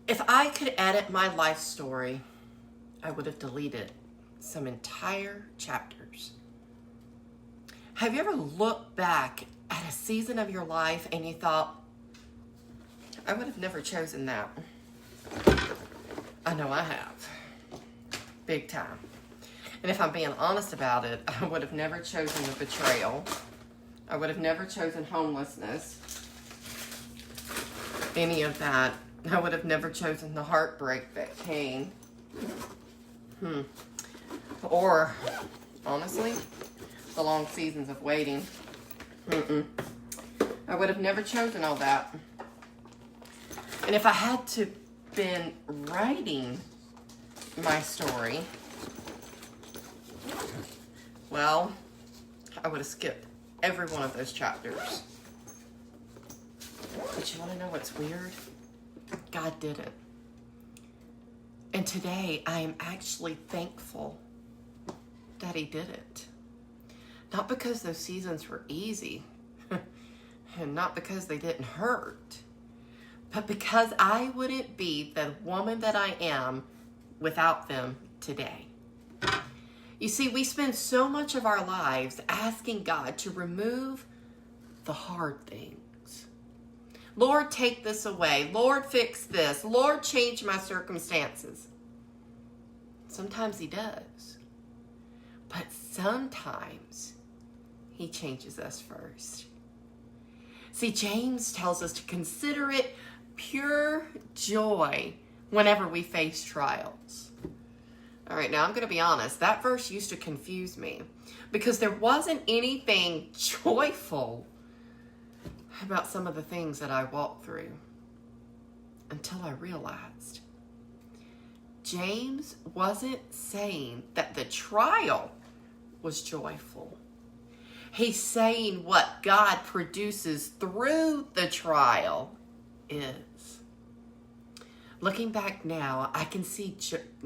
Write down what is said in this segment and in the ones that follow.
If I could edit my life story, I would have deleted some entire chapters. Have you ever looked back at a season of your life and you thought, I would have never chosen that? I know I have. Big time. And if I'm being honest about it, I would have never chosen the betrayal. I would have never chosen homelessness. Any of that. I would have never chosen the heartbreak that came. Or, honestly, the long seasons of waiting. I would have never chosen all that. And if I had to been writing my story, well, I would have skipped every one of those chapters. But you want to know what's weird? God did it. And today I am actually thankful that he did it. Not because those seasons were easy, and not because they didn't hurt, but because I wouldn't be the woman that I am without them today. You see, we spend so much of our lives asking God to remove the hard things. Lord, take this away. Lord, fix this. Lord, change my circumstances. Sometimes he does. But sometimes he changes us first. See, James tells us to consider it pure joy whenever we face trials. All right, now I'm going to be honest. That verse used to confuse me because there wasn't anything joyful about some of the things that I walked through until I realized James wasn't saying that the trial was joyful. He's saying what God produces through the trial is. Looking back now, I can see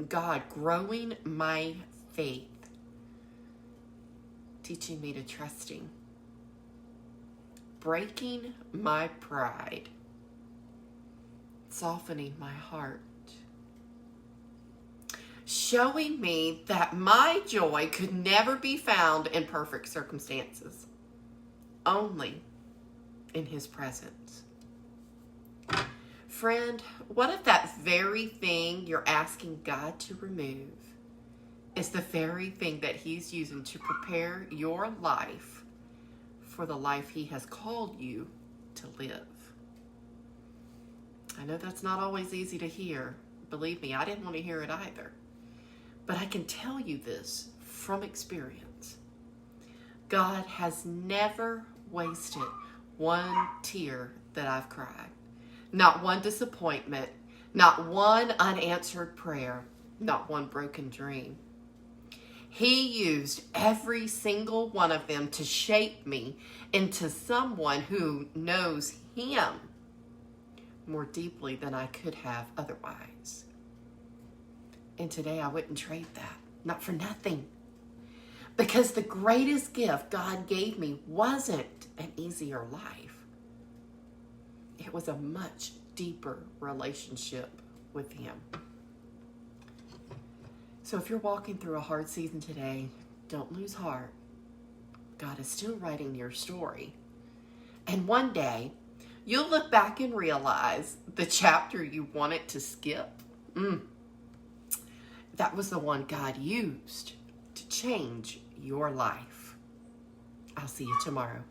God growing my faith, teaching me to trust him, breaking my pride, softening my heart, showing me that my joy could never be found in perfect circumstances, only in his presence. Friend, what if that very thing you're asking God to remove is the very thing that he's using to prepare your life for the life he has called you to live? I know that's not always easy to hear. Believe me, I didn't want to hear it either. But I can tell you this from experience. God has never wasted one tear that I've cried. Not one disappointment, not one unanswered prayer, not one broken dream. He used every single one of them to shape me into someone who knows him more deeply than I could have otherwise. And today I wouldn't trade that, not for nothing. Because the greatest gift God gave me wasn't an easier life. It was a much deeper relationship with him. So if you're walking through a hard season today, don't lose heart. God is still writing your story. And one day, you'll look back and realize the chapter you wanted to skip, that was the one God used to change your life. I'll see you tomorrow.